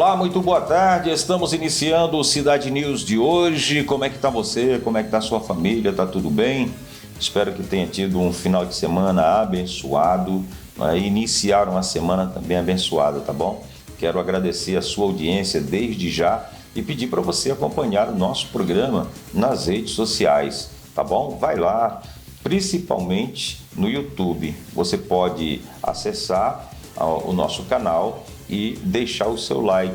Olá, muito boa tarde. Estamos iniciando o Cidade News de hoje. Como é que está você? Como é que está a sua família? Tá tudo bem? Espero que tenha tido um final de semana abençoado, né? Iniciaram a semana também abençoada, tá bom? Quero agradecer a sua audiência desde já e pedir para você acompanhar o nosso programa nas redes sociais, tá bom? Vai lá, principalmente no YouTube. Você pode acessar o nosso canal e deixar o seu like.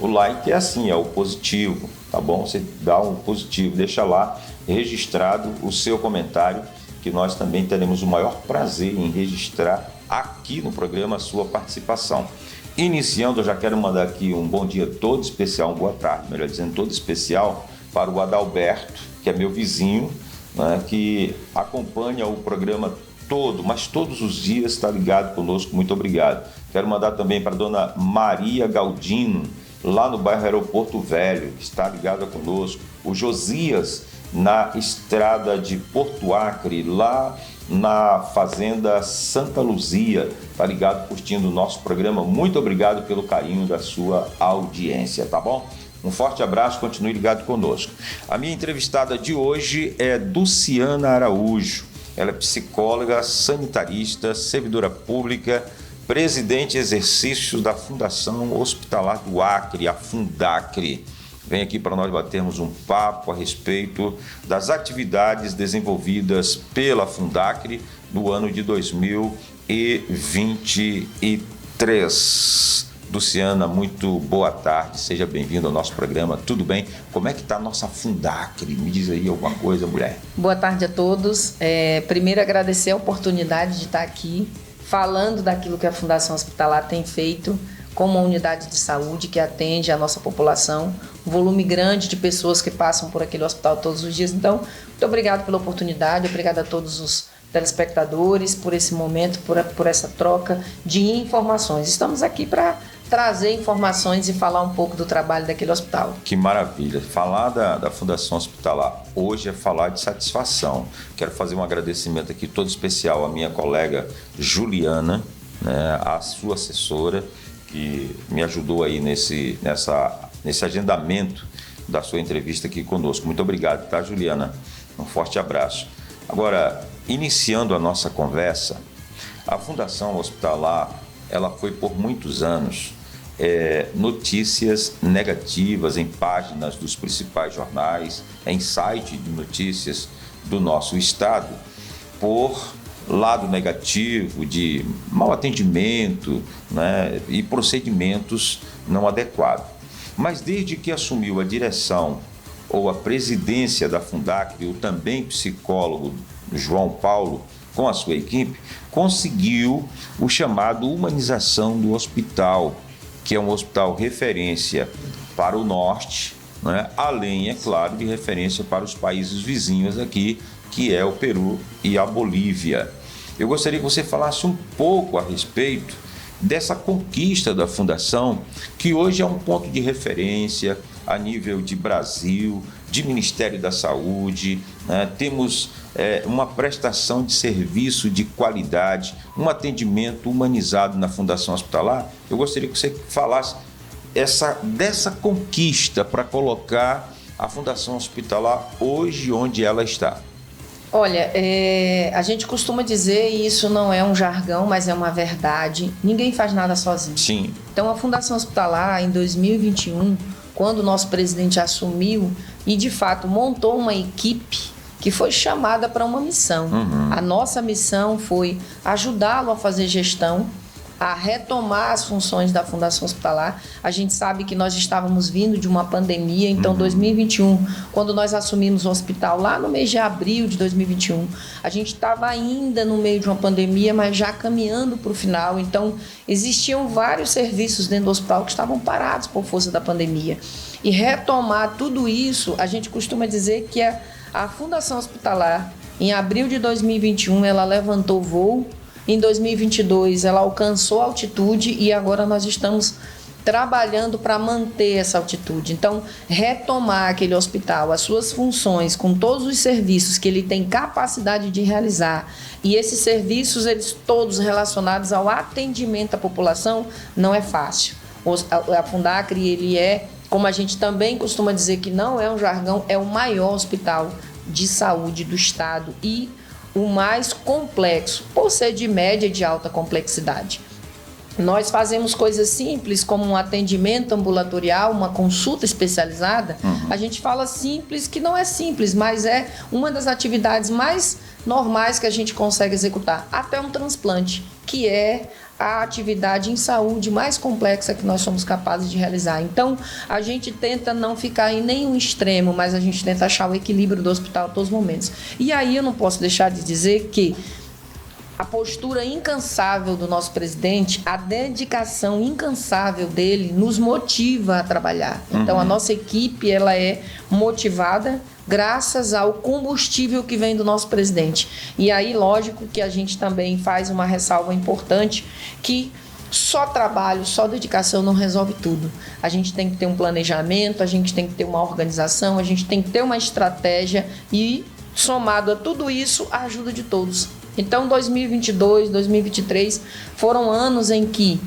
O like é assim, é o positivo, tá bom? Você dá um positivo, deixa lá registrado o seu comentário, que nós também teremos o maior prazer em registrar aqui no programa a sua participação. Iniciando, eu já quero mandar aqui um bom dia todo especial, uma boa tarde, melhor dizendo, todo especial para o Adalberto, que é meu vizinho, né, que acompanha o programa todo, mas todos os dias está ligado conosco. Muito obrigado. Quero mandar também para a dona Maria Galdino, lá no bairro Aeroporto Velho, que está ligada conosco. O Josias, na estrada de Porto Acre, lá na fazenda Santa Luzia, está ligado, curtindo o nosso programa. Muito obrigado pelo carinho da sua audiência, tá bom? Um forte abraço, continue ligado conosco. A minha entrevistada de hoje é Luciana Araújo. Ela é psicóloga, sanitarista, servidora pública, presidente em exercício da Fundação Hospitalar do Acre, a Fundacre. Vem aqui para nós batermos um papo a respeito das atividades desenvolvidas pela Fundacre no ano de 2023. Luciana, muito boa tarde, seja bem-vindo ao nosso programa, tudo bem? Como é que está a nossa Fundacre? Me diz aí alguma coisa, mulher. Boa tarde a todos. Primeiro agradecer a oportunidade de estar aqui falando daquilo que a Fundação Hospitalar tem feito como uma unidade de saúde que atende a nossa população, um volume grande de pessoas que passam por aquele hospital todos os dias. Então, muito obrigado pela oportunidade, obrigado a todos os telespectadores por esse momento, por essa troca de informações. Estamos aqui para trazer informações e falar um pouco do trabalho daquele hospital. Que maravilha. Falar da Fundação Hospitalar hoje é falar de satisfação. Quero fazer um agradecimento aqui todo especial à minha colega Juliana, né, a sua assessora, que me ajudou aí nesse agendamento da sua entrevista aqui conosco. Muito obrigado, tá, Juliana? Um forte abraço. Agora, iniciando a nossa conversa, a Fundação Hospitalar, ela foi por muitos anos notícias negativas em páginas dos principais jornais, em site de notícias do nosso estado, por lado negativo de mau atendimento, né, e procedimentos não adequados. Mas desde que assumiu a direção ou a presidência da Fundacre, o também psicólogo João Paulo, com a sua equipe, conseguiu o chamado humanização do hospital, que é um hospital referência para o norte, né? Além, é claro, de referência para os países vizinhos aqui, que é o Peru e a Bolívia. Eu gostaria que você falasse um pouco a respeito dessa conquista da Fundação, que hoje é um ponto de referência a nível de Brasil, de Ministério da Saúde, né? Temos uma prestação de serviço de qualidade, um atendimento humanizado na Fundação Hospitalar. Eu gostaria que você falasse dessa conquista para colocar a Fundação Hospitalar hoje onde ela está. Olha, a gente costuma dizer, e isso não é um jargão, mas é uma verdade, ninguém faz nada sozinho. Sim. Então, a Fundação Hospitalar, em 2021, quando o nosso presidente assumiu e, de fato, montou uma equipe que foi chamada para uma missão. A nossa missão foi ajudá-lo a fazer gestão, a retomar as funções da Fundação Hospitalar. A gente sabe que nós estávamos vindo de uma pandemia, então 2021, quando nós assumimos o hospital, lá no mês de abril de 2021, a gente estava ainda no meio de uma pandemia, mas já caminhando para o final. Então, existiam vários serviços dentro do hospital que estavam parados por força da pandemia. E retomar tudo isso, a gente costuma dizer que a Fundação Hospitalar, em abril de 2021, ela levantou voo. Em 2022, ela alcançou a altitude e agora nós estamos trabalhando para manter essa altitude. Então, retomar aquele hospital, as suas funções, com todos os serviços que ele tem capacidade de realizar, e esses serviços, eles todos relacionados ao atendimento à população, não é fácil. A Fundacre, ele é, como a gente também costuma dizer, que não é um jargão, é o maior hospital de saúde do estado e o mais complexo, por ser de média e de alta complexidade. Nós fazemos coisas simples, como um atendimento ambulatorial, uma consulta especializada. A gente fala simples, que não é simples, mas é uma das atividades mais normais que a gente consegue executar. Até um transplante, que é a atividade em saúde mais complexa que nós somos capazes de realizar. Então, a gente tenta não ficar em nenhum extremo, mas a gente tenta achar o equilíbrio do hospital a todos os momentos. E aí eu não posso deixar de dizer que a postura incansável do nosso presidente, a dedicação incansável dele nos motiva a trabalhar. Então, a nossa equipe, ela é motivada graças ao combustível que vem do nosso presidente. E aí, lógico que a gente também faz uma ressalva importante, que só trabalho, só dedicação não resolve tudo. A gente tem que ter um planejamento, a gente tem que ter uma organização, a gente tem que ter uma estratégia e, somado a tudo isso, a ajuda de todos. Então, 2022, 2023 foram anos em que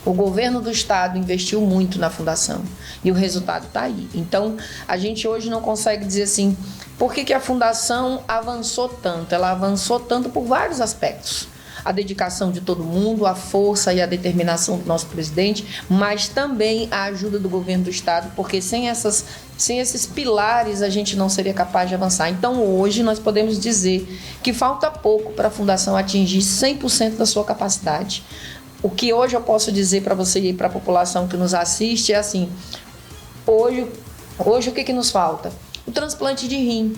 o governo do estado investiu muito na fundação e o resultado está aí. Então, a gente hoje não consegue dizer assim, por que a fundação avançou tanto? Ela avançou tanto por vários aspectos. A dedicação de todo mundo, a força e a determinação do nosso presidente, mas também a ajuda do governo do estado, porque sem esses pilares a gente não seria capaz de avançar. Então, hoje nós podemos dizer que falta pouco para a fundação atingir 100% da sua capacidade. O que hoje eu posso dizer para você e para a população que nos assiste é assim, hoje o que nos falta? O transplante de rim.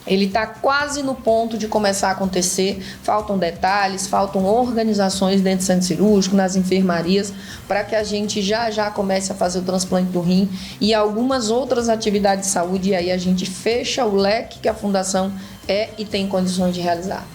Ele está quase no ponto de começar a acontecer, faltam detalhes, faltam organizações dentro do centro cirúrgico, nas enfermarias, para que a gente já comece a fazer o transplante do rim e algumas outras atividades de saúde, e aí a gente fecha o leque que a fundação é e tem condições de realizar.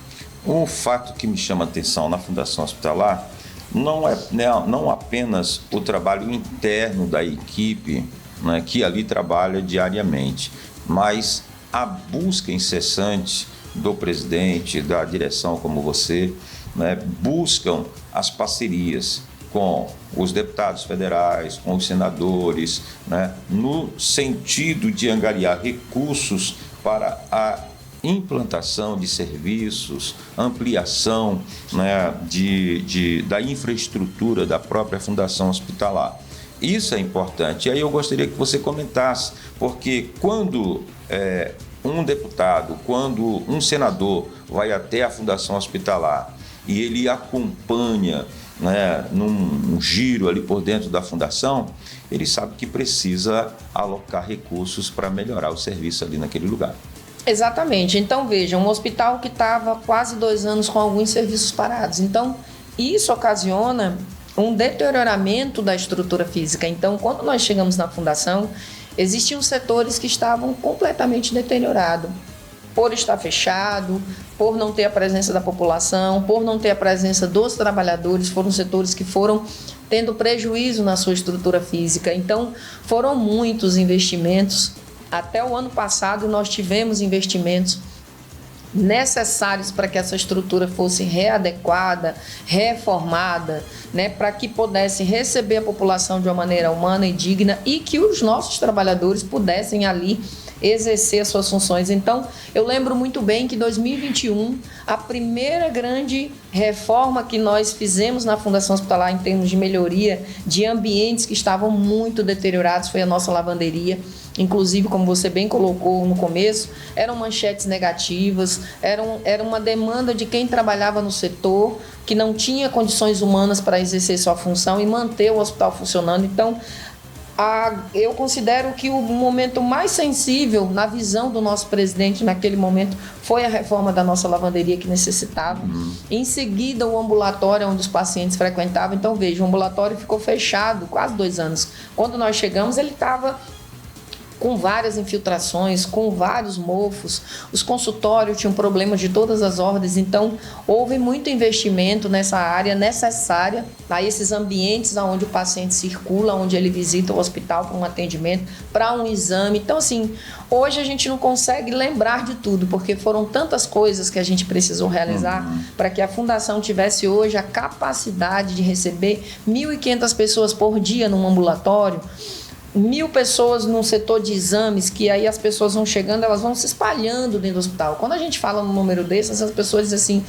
Um fato que me chama a atenção na Fundação Hospitalar não apenas o trabalho interno da equipe, né, que ali trabalha diariamente, mas a busca incessante do presidente, da direção como você, né, buscam as parcerias com os deputados federais, com os senadores, né, no sentido de angariar recursos para a implantação de serviços, ampliação, né, da infraestrutura da própria Fundação Hospitalar. Isso é importante. E aí eu gostaria que você comentasse, porque quando um deputado, quando um senador vai até a Fundação Hospitalar e ele acompanha, né, num giro ali por dentro da fundação, ele sabe que precisa alocar recursos para melhorar o serviço ali naquele lugar. Exatamente. Então, veja, um hospital que estava quase 2 anos com alguns serviços parados. Então, isso ocasiona um deterioramento da estrutura física. Então, quando nós chegamos na fundação, existiam setores que estavam completamente deteriorados, por estar fechado, por não ter a presença da população, por não ter a presença dos trabalhadores. Foram setores que foram tendo prejuízo na sua estrutura física. Então, foram muitos investimentos. Até o ano passado, nós tivemos investimentos necessários para que essa estrutura fosse readequada, reformada, né, para que pudesse receber a população de uma maneira humana e digna e que os nossos trabalhadores pudessem ali exercer as suas funções. Então, eu lembro muito bem que em 2021, a primeira grande reforma que nós fizemos na Fundação Hospitalar em termos de melhoria de ambientes que estavam muito deteriorados foi a nossa lavanderia. Inclusive, como você bem colocou no começo, eram manchetes negativas, era uma demanda de quem trabalhava no setor, que não tinha condições humanas para exercer sua função e manter o hospital funcionando. Então, eu considero que o momento mais sensível na visão do nosso presidente naquele momento foi a reforma da nossa lavanderia que necessitava. Em seguida, o ambulatório onde os pacientes frequentavam. Então, veja, o ambulatório ficou fechado quase 2 anos. Quando nós chegamos, ele estava com várias infiltrações, com vários mofos. Os consultórios tinham problemas de todas as ordens, então houve muito investimento nessa área necessária a esses ambientes onde o paciente circula, onde ele visita o hospital para um atendimento, para um exame. Então, assim, hoje a gente não consegue lembrar de tudo, porque foram tantas coisas que a gente precisou realizar para que a Fundação tivesse hoje a capacidade de receber 1.500 pessoas por dia num ambulatório, 1.000 pessoas no setor de exames, que aí as pessoas vão chegando, elas vão se espalhando dentro do hospital. Quando a gente fala num número desses, as pessoas dizem assim,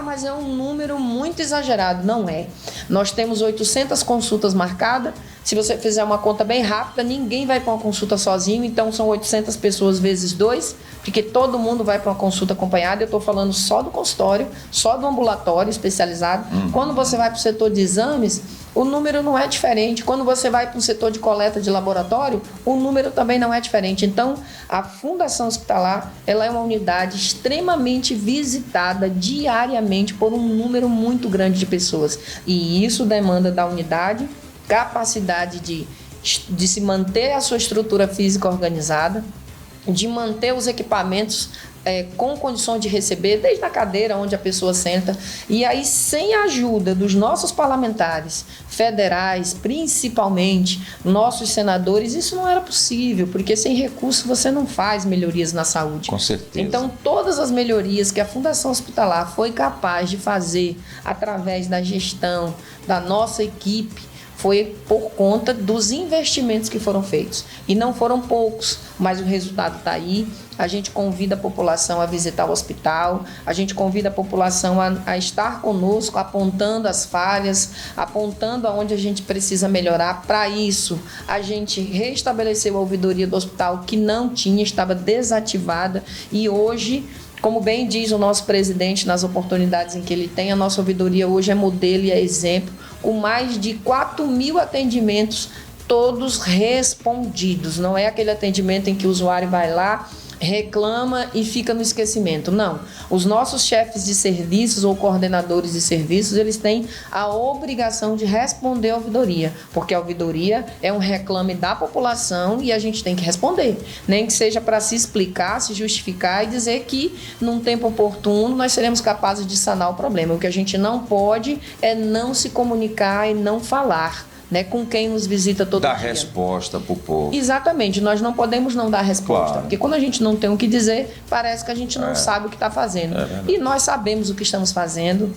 mas é um número muito exagerado. Não é. Nós temos 800 consultas marcadas. Se você fizer uma conta bem rápida, ninguém vai para uma consulta sozinho, então são 800 pessoas vezes 2, porque todo mundo vai para uma consulta acompanhada. Eu estou falando só do consultório, só do ambulatório especializado. Quando você vai para o setor de exames, o número não é diferente. Quando você vai para o setor de coleta de laboratório, o número também não é diferente. Então, a Fundação Hospitalar, ela é uma unidade extremamente visitada diariamente por um número muito grande de pessoas. E isso demanda da unidade capacidade de se manter a sua estrutura física organizada, de manter os equipamentos com condições de receber, desde a cadeira onde a pessoa senta. E aí, sem a ajuda dos nossos parlamentares federais, principalmente nossos senadores, isso não era possível, porque sem recurso você não faz melhorias na saúde. Com certeza. Então, todas as melhorias que a Fundação Hospitalar foi capaz de fazer através da gestão da nossa equipe, foi por conta dos investimentos que foram feitos. E não foram poucos, mas o resultado está aí. A gente convida a população a visitar o hospital, a gente convida a população a estar conosco, apontando as falhas, apontando aonde a gente precisa melhorar. Para isso, a gente restabeleceu a ouvidoria do hospital, que não tinha, estava desativada, e hoje, como bem diz o nosso presidente nas oportunidades em que ele tem, a nossa ouvidoria hoje é modelo e é exemplo, com mais de 4.000 atendimentos, todos respondidos. Não é aquele atendimento em que o usuário vai lá, reclama e fica no esquecimento. Não. Os nossos chefes de serviços ou coordenadores de serviços, eles têm a obrigação de responder à ouvidoria, porque a ouvidoria é um reclame da população e a gente tem que responder. Nem que seja para se explicar, se justificar e dizer que, num tempo oportuno, nós seremos capazes de sanar o problema. O que a gente não pode é não se comunicar e não falar, né, com quem nos visita todo dia. Dar resposta para o povo. Exatamente, nós não podemos não dar resposta, Claro. porque quando a gente não tem o que dizer, parece que a gente não sabe o que está fazendo. E nós sabemos o que estamos fazendo,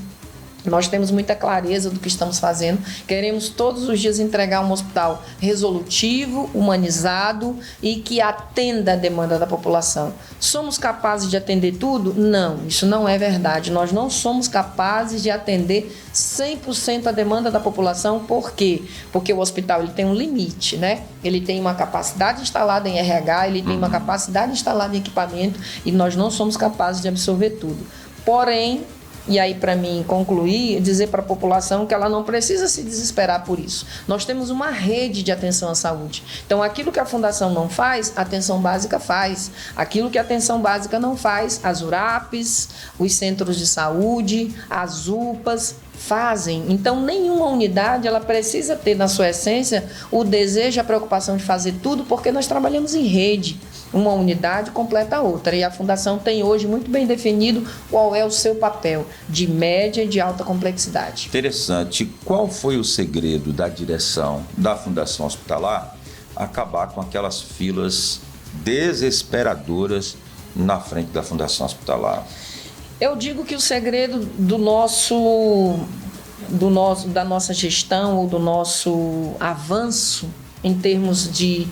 nós temos muita clareza do que estamos fazendo, queremos todos os dias entregar um hospital resolutivo, humanizado e que atenda a demanda da população. Somos capazes de atender tudo? Não, isso não é verdade. Nós não somos capazes de atender 100% a demanda da população. Por quê? Porque o hospital ele tem um limite, né? Ele tem uma capacidade instalada em RH, ele tem uma capacidade instalada em equipamento e nós não somos capazes de absorver tudo. Porém, e aí, para mim concluir, dizer para a população que ela não precisa se desesperar por isso. Nós temos uma rede de atenção à saúde. Então, aquilo que a Fundação não faz, a atenção básica faz. Aquilo que a atenção básica não faz, as URAPs, os centros de saúde, as UPAs fazem. Então, nenhuma unidade ela precisa ter na sua essência o desejo e a preocupação de fazer tudo, porque nós trabalhamos em rede. Uma unidade completa a outra. E a Fundação tem hoje muito bem definido qual é o seu papel de média e de alta complexidade. Interessante. Qual foi o segredo da direção da Fundação Hospitalar acabar com aquelas filas desesperadoras na frente da Fundação Hospitalar? Eu digo que o segredo da nossa gestão ou do nosso avanço em termos de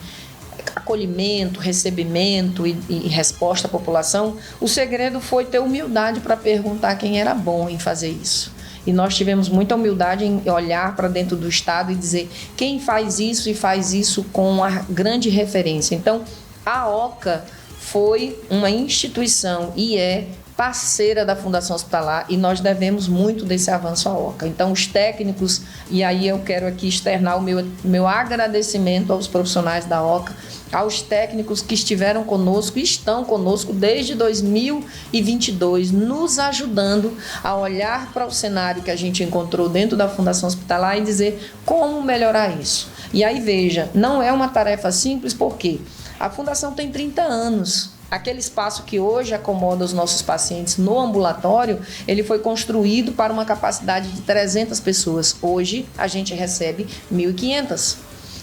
acolhimento, recebimento e resposta à população, o segredo foi ter humildade para perguntar quem era bom em fazer isso. E nós tivemos muita humildade em olhar para dentro do Estado e dizer quem faz isso e faz isso com a grande referência. Então, a OCA foi uma instituição e é parceira da Fundação Hospitalar e nós devemos muito desse avanço à OCA. Então, os técnicos, e aí eu quero aqui externar o meu agradecimento aos profissionais da OCA, aos técnicos que estiveram conosco e estão conosco desde 2022, nos ajudando a olhar para o cenário que a gente encontrou dentro da Fundação Hospitalar e dizer como melhorar isso. E aí, veja, não é uma tarefa simples, porque A fundação tem 30 anos. Aquele espaço que hoje acomoda os nossos pacientes no ambulatório, ele foi construído para uma capacidade de 300 pessoas. Hoje, a gente recebe 1.500.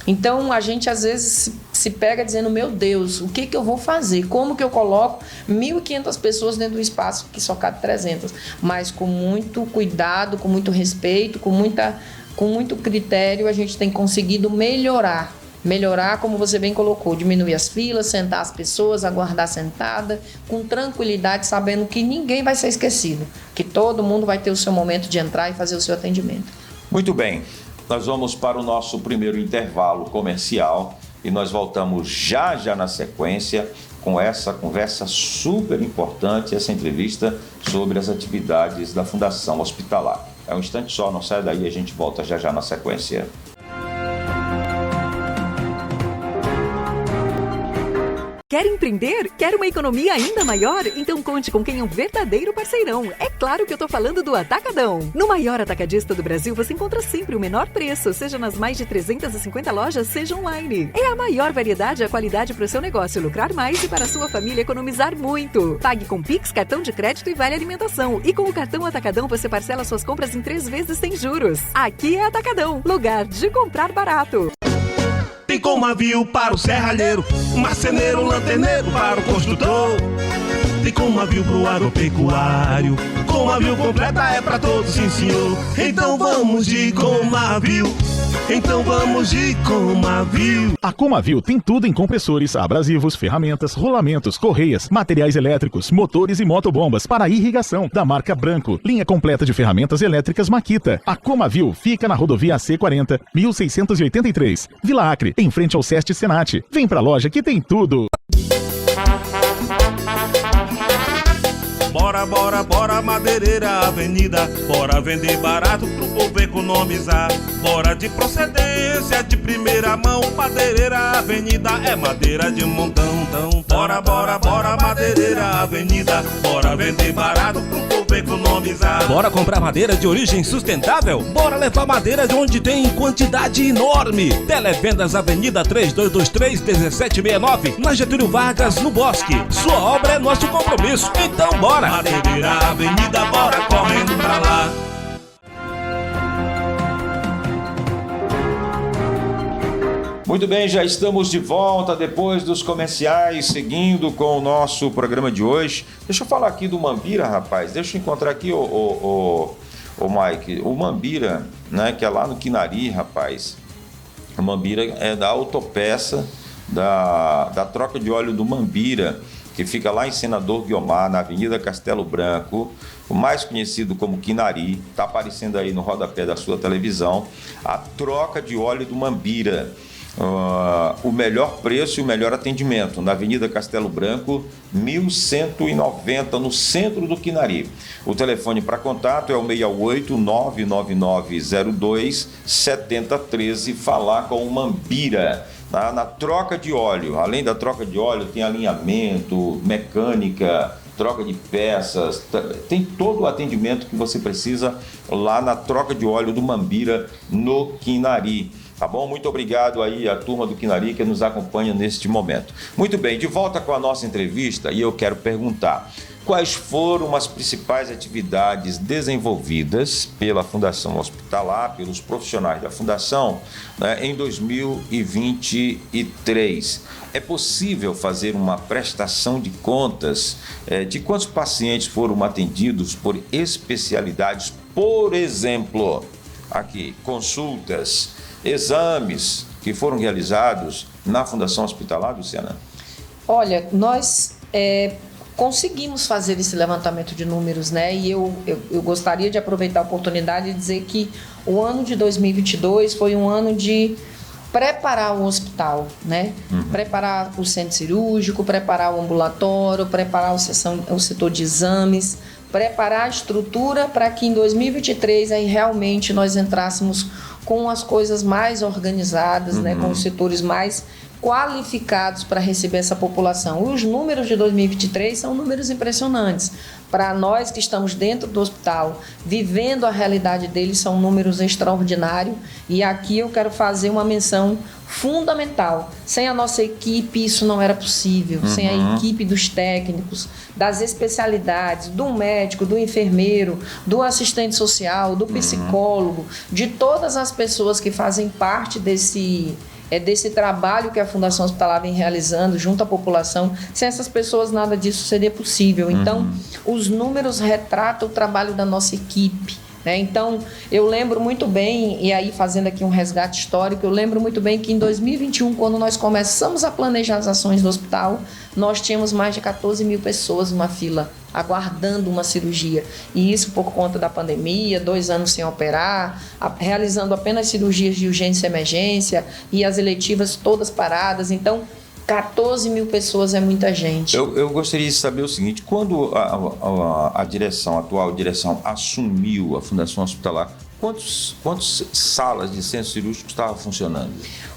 Então, a gente às vezes se pega dizendo, meu Deus, o que eu vou fazer? Como que eu coloco 1.500 pessoas dentro do espaço que só cabe 300? Mas com muito cuidado, com muito respeito, com muito critério, a gente tem conseguido melhorar, como você bem colocou, diminuir as filas, sentar as pessoas, aguardar sentada, com tranquilidade, sabendo que ninguém vai ser esquecido, que todo mundo vai ter o seu momento de entrar e fazer o seu atendimento. Muito bem, nós vamos para o nosso primeiro intervalo comercial e nós voltamos já na sequência com essa conversa super importante, essa entrevista sobre as atividades da Fundação Hospitalar. É um instante só, não sai daí, a gente volta já na sequência. Quer empreender? Quer uma economia ainda maior? Então conte com quem é um verdadeiro parceirão. É claro que eu tô falando do Atacadão. No maior atacadista do Brasil, você encontra sempre o menor preço, seja nas mais de 350 lojas, seja online. É a maior variedade e a qualidade para o seu negócio lucrar mais e para a sua família economizar muito. Pague com Pix, cartão de crédito e vale alimentação. E com o cartão Atacadão, você parcela suas compras em 3 vezes sem juros. Aqui é Atacadão, lugar de comprar barato. Tem Comavil para o serralheiro, marceneiro, lanterneiro para o construtor. Tem Comavil pro agropecuário, Comavil completa é para todos, sim senhor. Então vamos de Comavil. Então vamos de Comavil. A Comavil tem tudo em compressores, abrasivos, ferramentas, rolamentos, correias, materiais elétricos, motores e motobombas para irrigação, da marca Branco. Linha completa de ferramentas elétricas Makita. A Comavil fica na rodovia AC40, 1683, Vila Acre, em frente ao SEST Senat. Vem pra loja que tem tudo. Bora, bora, bora, madeireira avenida. Bora vender barato pro povo economizar. Bora de procedência, de primeira mão. Madeireira avenida é madeira de montão. Bora, bora, bora, madeireira avenida. Bora vender barato pro povo economizar. Bora comprar madeira de origem sustentável? Bora levar madeira de onde tem quantidade enorme. Televendas Avenida 3223-1769, na Getúlio Vargas, no Bosque. Sua obra é nosso compromisso, então bora! Madeireira avenida, bora correndo pra lá. Muito bem, já estamos de volta depois dos comerciais, seguindo com o nosso programa de hoje. Deixa eu falar aqui do Mambira, rapaz. Deixa eu encontrar aqui o Mike. O Mambira, né, que é lá no Quinari, rapaz. O Mambira é da autopeça da troca de óleo do Mambira, que fica lá em Senador Guiomar, na Avenida Castelo Branco, o mais conhecido como Quinari. Está aparecendo aí no rodapé da sua televisão. A troca de óleo do Mambira. O melhor preço e o melhor atendimento na Avenida Castelo Branco, 1190, no centro do Quinari. O telefone para contato é o 68-99902-7013. Falar com o Mambira. Na troca de óleo, além da troca de óleo, tem alinhamento, mecânica, troca de peças, tem todo o atendimento que você precisa lá na troca de óleo do Mambira, no Quinari. Tá bom? Muito obrigado aí à turma do Quinari que nos acompanha neste momento. Muito bem, de volta com a nossa entrevista, e eu quero perguntar: quais foram as principais atividades desenvolvidas pela Fundação Hospitalar, pelos profissionais da Fundação, né, em 2023? É possível fazer uma prestação de contas de quantos pacientes foram atendidos por especialidades, por exemplo, aqui, consultas, exames que foram realizados na Fundação Hospitalar, Luciana? Olha, nós conseguimos fazer esse levantamento de números, né? E eu gostaria de aproveitar a oportunidade e dizer que o ano de 2022 foi um ano de preparar o hospital, né? Preparar o centro cirúrgico, preparar o ambulatório, preparar o setor de exames, preparar a estrutura para que em 2023 aí realmente nós entrássemos com as coisas mais organizadas, né? Com os setores mais qualificados para receber essa população. Os números de 2023 são números impressionantes. Para nós que estamos dentro do hospital, vivendo a realidade deles, são números extraordinários. E aqui eu quero fazer uma menção fundamental. Sem a nossa equipe, isso não era possível. Sem a equipe dos técnicos, das especialidades, do médico, do enfermeiro, do assistente social, do psicólogo, de todas as pessoas que fazem parte desse trabalho que a Fundação Hospitalar vem realizando junto à população. Sem essas pessoas, nada disso seria possível. Então, os números retratam o trabalho da nossa equipe, né? Então, eu lembro muito bem, e aí fazendo aqui um resgate histórico, eu lembro muito bem que em 2021, quando nós começamos a planejar as ações do hospital, nós tínhamos mais de 14 mil pessoas numa fila, aguardando uma cirurgia. E isso por conta da pandemia, 2 anos sem operar, realizando apenas cirurgias de urgência e emergência, e as eletivas todas paradas. Então, 14 mil pessoas é muita gente. Eu gostaria de saber o seguinte: quando a atual direção assumiu a Fundação Hospitalar, quantas salas de centro cirúrgico estavam funcionando?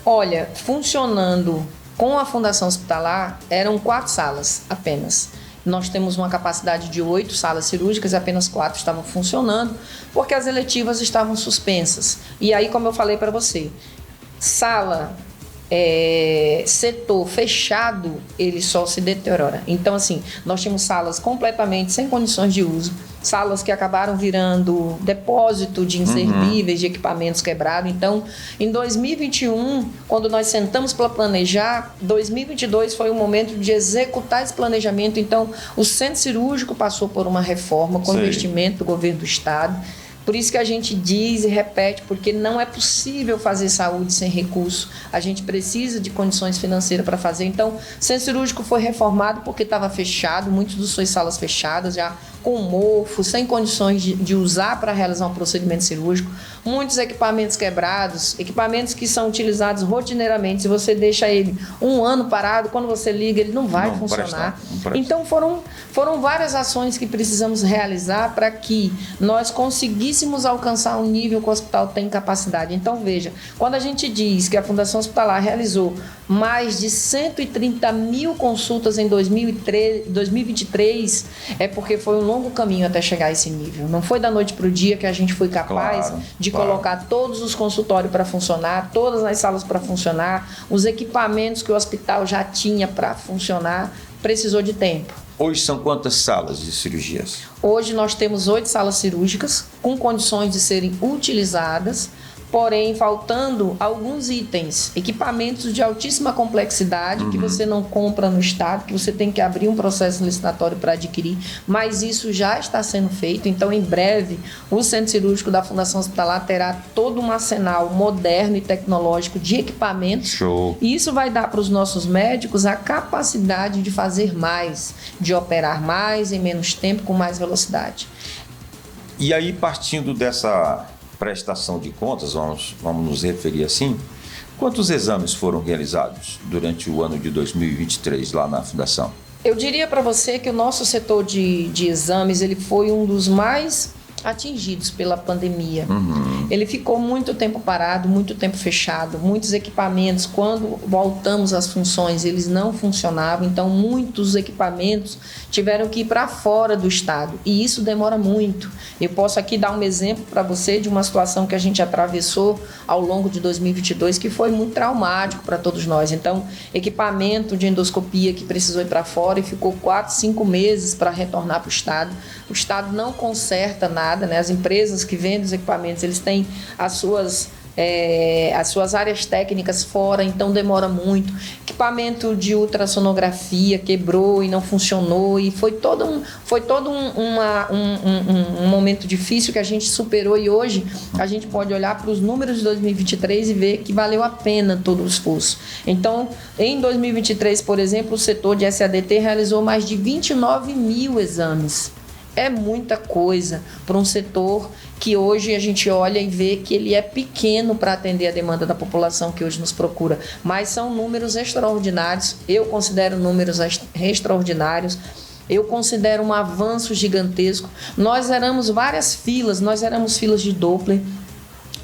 Olha, funcionando com a Fundação Hospitalar, eram 4 salas apenas. Nós temos uma capacidade de 8 salas cirúrgicas e apenas 4 estavam funcionando, porque as eletivas estavam suspensas. E aí, como eu falei para você, setor fechado, ele só se deteriora. Então, assim, nós tínhamos salas completamente sem condições de uso, salas que acabaram virando depósito de inservíveis, de equipamentos quebrados. Então, em 2021, quando nós sentamos para planejar, 2022 foi o momento de executar esse planejamento. Então, o centro cirúrgico passou por uma reforma com investimento do governo do estado. Por isso que a gente diz e repete, porque não é possível fazer saúde sem recurso. A gente precisa de condições financeiras para fazer. Então, o centro cirúrgico foi reformado porque estava fechado, muitas das suas salas fechadas, já com mofo, sem condições de usar para realizar um procedimento cirúrgico. Muitos equipamentos quebrados, equipamentos que são utilizados rotineiramente. Se você deixa ele 1 ano parado, quando você liga, ele não vai funcionar. Então, foram várias ações que precisamos realizar para que nós conseguíssemos alcançar um nível que o hospital tem capacidade. Então, veja, quando a gente diz que a Fundação Hospitalar realizou mais de 130 mil consultas em 2023, é porque foi um longo caminho até chegar a esse nível. Não foi da noite para o dia que a gente foi capaz de colocar todos os consultórios para funcionar, todas as salas para funcionar, os equipamentos que o hospital já tinha para funcionar, precisou de tempo. Hoje são quantas salas de cirurgias? Hoje nós temos 8 salas cirúrgicas com condições de serem utilizadas, porém faltando alguns itens, equipamentos de altíssima complexidade que você não compra no estado, que você tem que abrir um processo licitatório para adquirir, mas isso já está sendo feito. Então, em breve, o Centro Cirúrgico da Fundação Hospitalar terá todo um arsenal moderno e tecnológico de equipamentos. Show. E isso vai dar para os nossos médicos a capacidade de fazer mais, de operar mais em menos tempo, com mais velocidade. E aí, partindo dessa prestação de contas, vamos nos referir assim, quantos exames foram realizados durante o ano de 2023 lá na Fundação? Eu diria para você que o nosso setor de exames, ele foi um dos mais atingidos pela pandemia. Ele ficou muito tempo parado, muito tempo fechado, muitos equipamentos, quando voltamos às funções, eles não funcionavam, então muitos equipamentos tiveram que ir para fora do estado, e isso demora muito. Eu posso aqui dar um exemplo para você de uma situação que a gente atravessou ao longo de 2022, que foi muito traumático para todos nós. Então, equipamento de endoscopia que precisou ir para fora e ficou 4, 5 meses para retornar para o estado. O estado não conserta nada, né? As empresas que vendem os equipamentos, eles têm as suas áreas técnicas fora, então demora muito. Equipamento de ultrassonografia quebrou e não funcionou, e foi todo um momento difícil que a gente superou, e hoje a gente pode olhar para os números de 2023 e ver que valeu a pena todo o esforço. Então, em 2023, por exemplo, o setor de SADT realizou mais de 29 mil exames. É muita coisa para um setor que hoje a gente olha e vê que ele é pequeno para atender a demanda da população que hoje nos procura. Mas são números extraordinários, eu considero números extraordinários, eu considero um avanço gigantesco. Nós éramos várias filas, nós éramos filas de Doppler,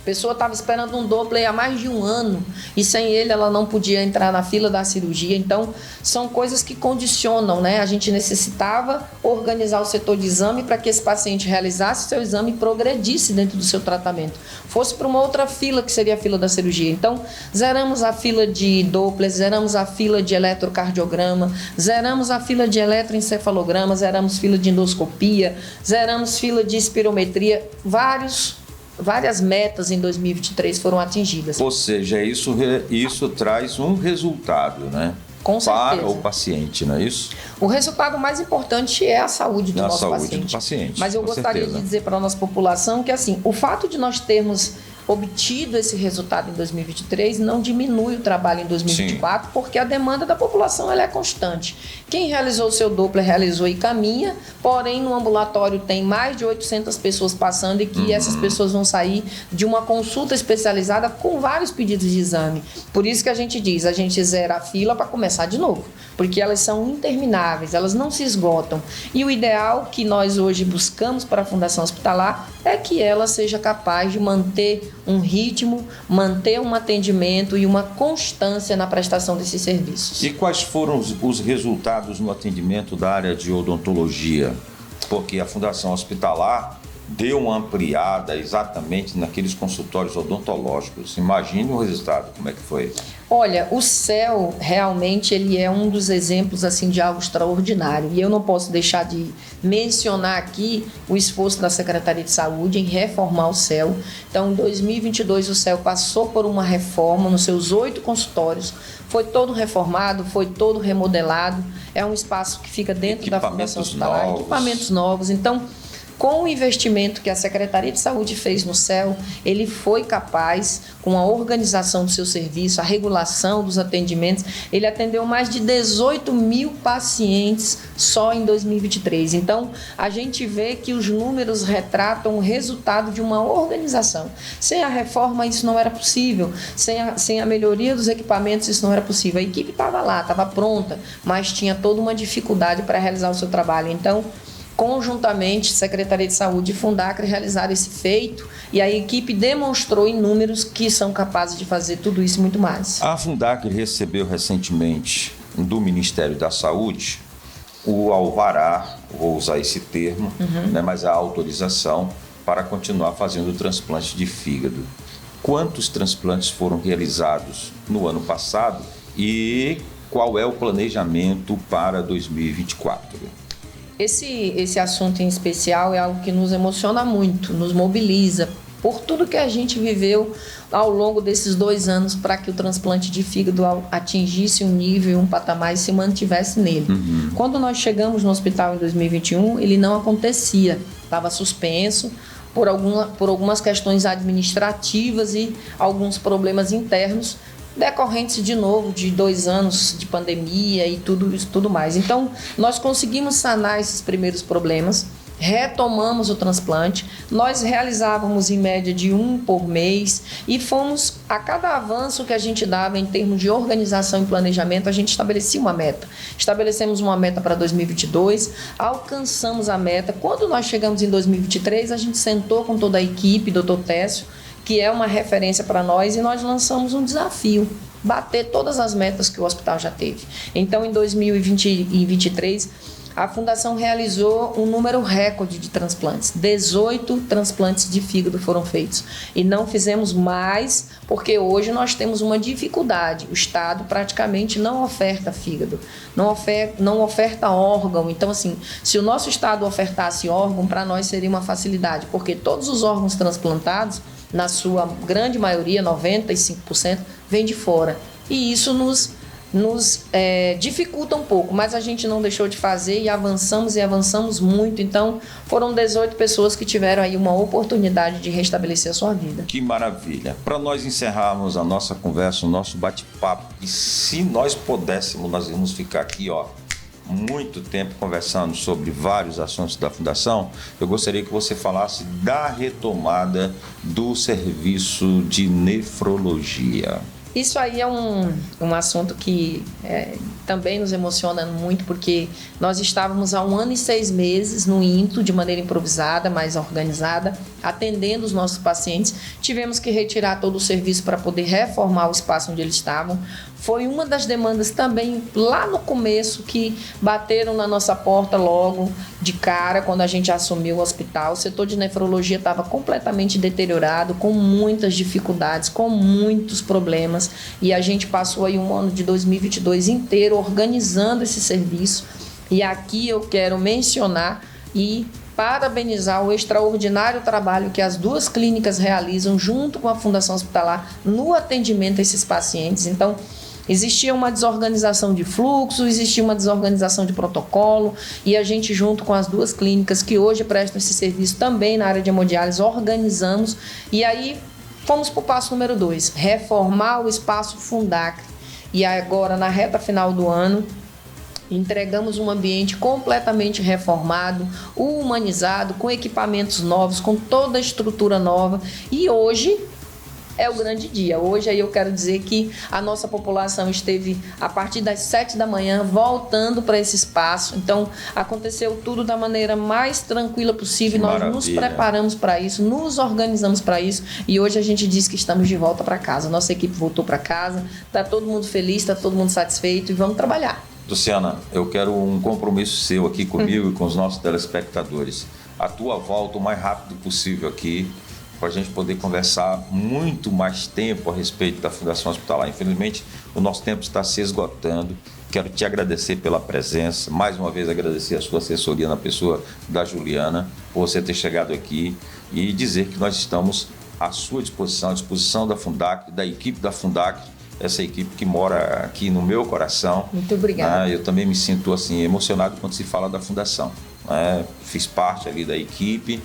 A pessoa estava esperando um Doppler há mais de um ano e sem ele ela não podia entrar na fila da cirurgia. Então, são coisas que condicionam, né? A gente necessitava organizar o setor de exame para que esse paciente realizasse o seu exame e progredisse dentro do seu tratamento. Fosse para uma outra fila, que seria a fila da cirurgia. Então, zeramos a fila de Doppler, zeramos a fila de eletrocardiograma, zeramos a fila de eletroencefalograma, zeramos fila de endoscopia, zeramos fila de espirometria, várias metas em 2023 foram atingidas. Ou seja, isso traz um resultado, né? Com certeza. Para o paciente, não é isso? O resultado mais importante é a saúde do nosso paciente. Mas eu gostaria de dizer para a nossa população que, assim, o fato de nós termos obtido esse resultado em 2023 não diminui o trabalho em 2024, sim, porque a demanda da população ela é constante. Quem realizou o seu Doppler realizou e caminha, porém no ambulatório tem mais de 800 pessoas passando e que essas pessoas vão sair de uma consulta especializada com vários pedidos de exame. Por isso que a gente diz, a gente zera a fila para começar de novo, porque elas são intermináveis, elas não se esgotam. E o ideal que nós hoje buscamos para a Fundação Hospitalar é que ela seja capaz de manter um ritmo, manter um atendimento e uma constância na prestação desses serviços. E quais foram os resultados no atendimento da área de odontologia? Porque a Fundação Hospitalar deu uma ampliada exatamente naqueles consultórios odontológicos. Imagine o resultado, como é que foi? Olha, o CEL realmente ele é um dos exemplos assim, de algo extraordinário. E eu não posso deixar de mencionar aqui o esforço da Secretaria de Saúde em reformar o CEL. Então, em 2022, o CEL passou por uma reforma nos seus 8 consultórios. Foi todo reformado, foi todo remodelado. É um espaço que fica dentro da Fundação Hospitalar. Equipamentos novos. Então, com o investimento que a Secretaria de Saúde fez no CEL, ele foi capaz, com a organização do seu serviço, a regulação dos atendimentos, ele atendeu mais de 18 mil pacientes só em 2023. Então, a gente vê que os números retratam o resultado de uma organização. Sem a reforma, isso não era possível. Sem a melhoria dos equipamentos, isso não era possível. A equipe estava lá, estava pronta, mas tinha toda uma dificuldade para realizar o seu trabalho. Então, conjuntamente, Secretaria de Saúde e Fundacre realizaram esse feito e a equipe demonstrou em números que são capazes de fazer tudo isso e muito mais. A Fundacre recebeu recentemente do Ministério da Saúde o alvará, vou usar esse termo, né, mas a autorização para continuar fazendo o transplante de fígado. Quantos transplantes foram realizados no ano passado e qual é o planejamento para 2024? Esse assunto em especial é algo que nos emociona muito, nos mobiliza, por tudo que a gente viveu ao longo desses 2 anos para que o transplante de fígado atingisse um nível, um patamar e se mantivesse nele. Quando nós chegamos no hospital em 2021, ele não acontecia, estava suspenso por algumas questões administrativas e alguns problemas internos, decorrentes de novo de 2 anos de pandemia e tudo mais. Então, nós conseguimos sanar esses primeiros problemas, retomamos o transplante, nós realizávamos em média de 1 por mês e fomos, a cada avanço que a gente dava em termos de organização e planejamento, a gente estabelecia uma meta. Estabelecemos uma meta para 2022, alcançamos a meta. Quando nós chegamos em 2023, a gente sentou com toda a equipe, Dr. Técio, que é uma referência para nós, e nós lançamos um desafio, bater todas as metas que o hospital já teve. Então, em 2023, a Fundação realizou um número recorde de transplantes. 18 transplantes de fígado foram feitos. E não fizemos mais, porque hoje nós temos uma dificuldade. O Estado praticamente não oferta fígado, não oferta órgão. Então, assim, se o nosso Estado ofertasse órgão, para nós seria uma facilidade, porque todos os órgãos transplantados, na sua grande maioria, 95%, vem de fora. E isso nos dificulta um pouco, mas a gente não deixou de fazer e avançamos muito. Então, foram 18 pessoas que tiveram aí uma oportunidade de restabelecer a sua vida. Que maravilha! Para nós encerrarmos a nossa conversa, o nosso bate-papo, e se nós pudéssemos, nós íamos ficar aqui, muito tempo conversando sobre vários assuntos da Fundação, eu gostaria que você falasse da retomada do serviço de nefrologia. Isso aí é um assunto que também nos emociona muito, porque nós estávamos há 1 ano e 6 meses no INTO, de maneira improvisada, mas organizada, atendendo os nossos pacientes. Tivemos que retirar todo o serviço para poder reformar o espaço onde eles estavam. Foi uma das demandas também lá no começo que bateram na nossa porta logo de cara quando a gente assumiu o hospital. O setor de nefrologia estava completamente deteriorado, com muitas dificuldades, com muitos problemas, e a gente passou aí um ano de 2022 inteiro organizando esse serviço. E aqui eu quero mencionar e parabenizar o extraordinário trabalho que as duas clínicas realizam junto com a Fundação Hospitalar no atendimento a esses pacientes. Então, existia uma desorganização de fluxo, existia uma desorganização de protocolo, e a gente, junto com as duas clínicas que hoje prestam esse serviço também na área de hemodiálise, organizamos, e aí fomos para o passo número 2, reformar o espaço Fundacre. E agora, na reta final do ano, entregamos um ambiente completamente reformado, humanizado, com equipamentos novos, com toda a estrutura nova, e hoje é o grande dia. Hoje aí eu quero dizer que a nossa população esteve a partir das 7 da manhã voltando para esse espaço. Então aconteceu tudo da maneira mais tranquila possível. Nós nos preparamos para isso, nos organizamos para isso, e hoje a gente diz que estamos de volta para casa. Nossa equipe voltou para casa, está todo mundo feliz, está todo mundo satisfeito, e vamos trabalhar. Luciana, eu quero um compromisso seu aqui comigo e com os nossos telespectadores. A tua volta o mais rápido possível aqui, para a gente poder conversar muito mais tempo a respeito da Fundação Hospitalar. Infelizmente, o nosso tempo está se esgotando. Quero te agradecer pela presença, mais uma vez agradecer a sua assessoria na pessoa da Juliana, por você ter chegado aqui, e dizer que nós estamos à sua disposição, à disposição da Fundacre, da equipe da Fundacre, essa equipe que mora aqui no meu coração. Muito obrigada. Eu também me sinto assim, emocionado quando se fala da Fundação. Fiz parte ali da equipe,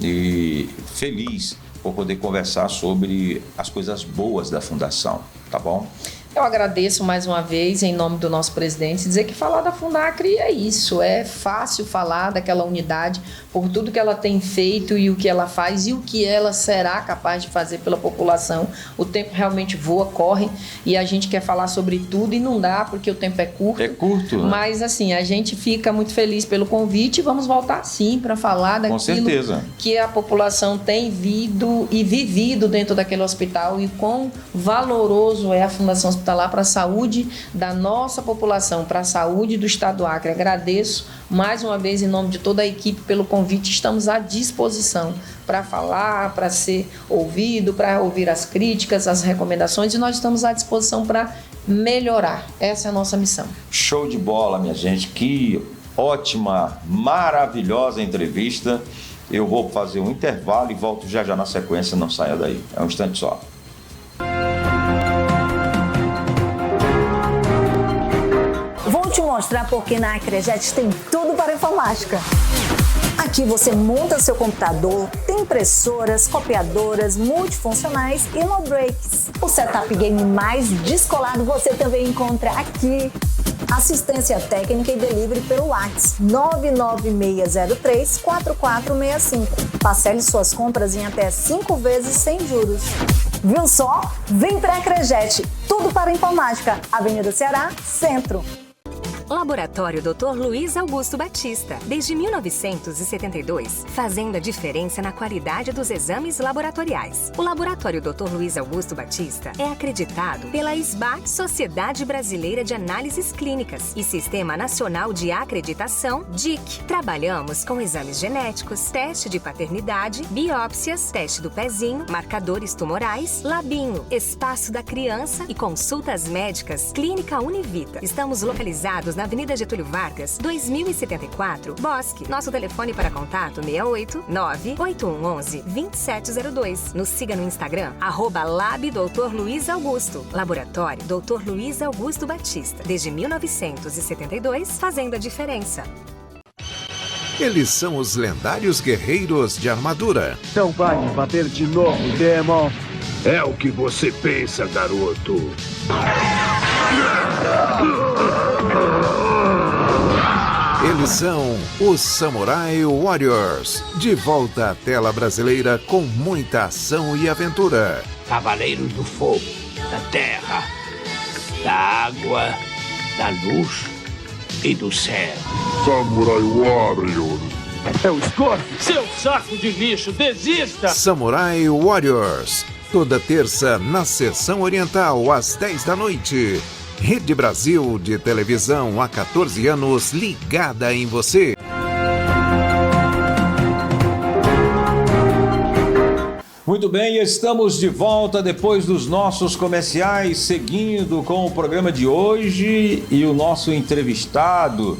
e feliz por poder conversar sobre as coisas boas da Fundação, tá bom? Eu agradeço mais uma vez, em nome do nosso presidente, dizer que falar da Fundacre é isso, é fácil falar daquela unidade por tudo que ela tem feito e o que ela faz e o que ela será capaz de fazer pela população. O tempo realmente voa, corre, e a gente quer falar sobre tudo e não dá porque o tempo é curto. É curto, né? Mas assim, a gente fica muito feliz pelo convite e vamos voltar sim para falar daquilo que a população tem vivido dentro daquele hospital, e quão valoroso é a Fundação Hospitalar para a saúde da nossa população, para a saúde do Estado do Acre. Agradeço mais uma vez em nome de toda a equipe pelo convite. Estamos à disposição para falar, para ser ouvido, para ouvir as críticas, as recomendações, e nós estamos à disposição para melhorar. Essa é a nossa missão. Show de bola, minha gente. Que ótima, maravilhosa entrevista. Eu vou fazer um intervalo e volto já na sequência. Não saia daí. É um instante só. Vou te mostrar porque na Acrejet tem tudo para informática. Aqui você monta seu computador, tem impressoras, copiadoras, multifuncionais e no breaks. O setup game mais descolado você também encontra aqui. Assistência técnica e delivery pelo WhatsApp 99603-4465. Parcele suas compras em até 5 vezes sem juros. Viu só? Vem pra Acrejet, tudo para informática. Avenida Ceará, Centro. Laboratório Dr. Luiz Augusto Batista, desde 1972, fazendo a diferença na qualidade dos exames laboratoriais. O Laboratório Dr. Luiz Augusto Batista é acreditado pela SBAC, Sociedade Brasileira de Análises Clínicas, e Sistema Nacional de Acreditação, DIC. Trabalhamos com exames genéticos, teste de paternidade, biópsias, teste do pezinho, marcadores tumorais, labinho, espaço da criança e consultas médicas. Clínica Univita. Estamos localizados na Avenida Getúlio Vargas, 2074, Bosque. Nosso telefone para contato 689-8111-2702. Nos siga no Instagram, @Lab Dr. Luiz Augusto. Laboratório Dr. Luiz Augusto Batista. Desde 1972, fazendo a diferença. Eles são os lendários guerreiros de armadura. Então vai me bater de novo, Demon. É o que você pensa, garoto. Eles são os Samurai Warriors, de volta à tela brasileira com muita ação e aventura. Cavaleiros do fogo, da terra, da água, da luz e do céu. Samurai Warriors, É o Scorpion. Seu saco de lixo, desista! Samurai Warriors. Toda terça na Seção Oriental, às 10 da noite. Rede Brasil de televisão há 14 anos, ligada em você. Muito bem, estamos de volta depois dos nossos comerciais, seguindo com o programa de hoje e o nosso entrevistado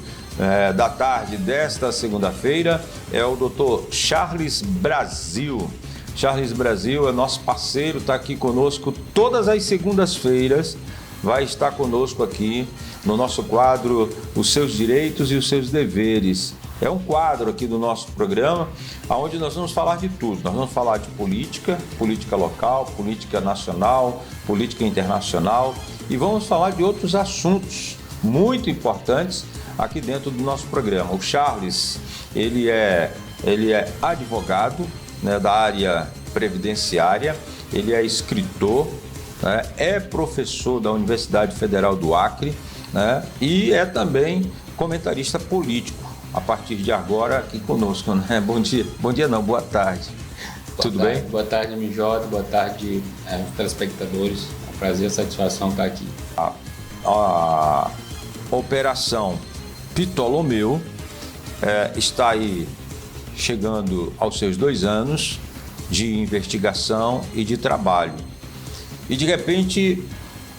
da tarde desta segunda-feira é o Dr. Charles Brasil. Charles Brasil é nosso parceiro, está aqui conosco todas as segundas-feiras, vai estar conosco aqui no nosso quadro Os Seus Direitos e os Seus Deveres. É um quadro aqui do nosso programa, onde nós vamos falar de tudo. Nós vamos falar de política, política local, política nacional, política internacional e vamos falar de outros assuntos muito importantes aqui dentro do nosso programa. O Charles, ele é advogado, né, da área previdenciária, ele é escritor, né, é professor da Universidade Federal do Acre, né, e é também comentarista político. A partir de agora aqui conosco, né? Bom dia não, boa tarde. Tudo bem? Boa tarde, MJ, boa tarde, telespectadores. É um prazer e satisfação estar aqui. A Operação Ptolomeu está aí chegando aos seus 2 anos de investigação e de trabalho. E de repente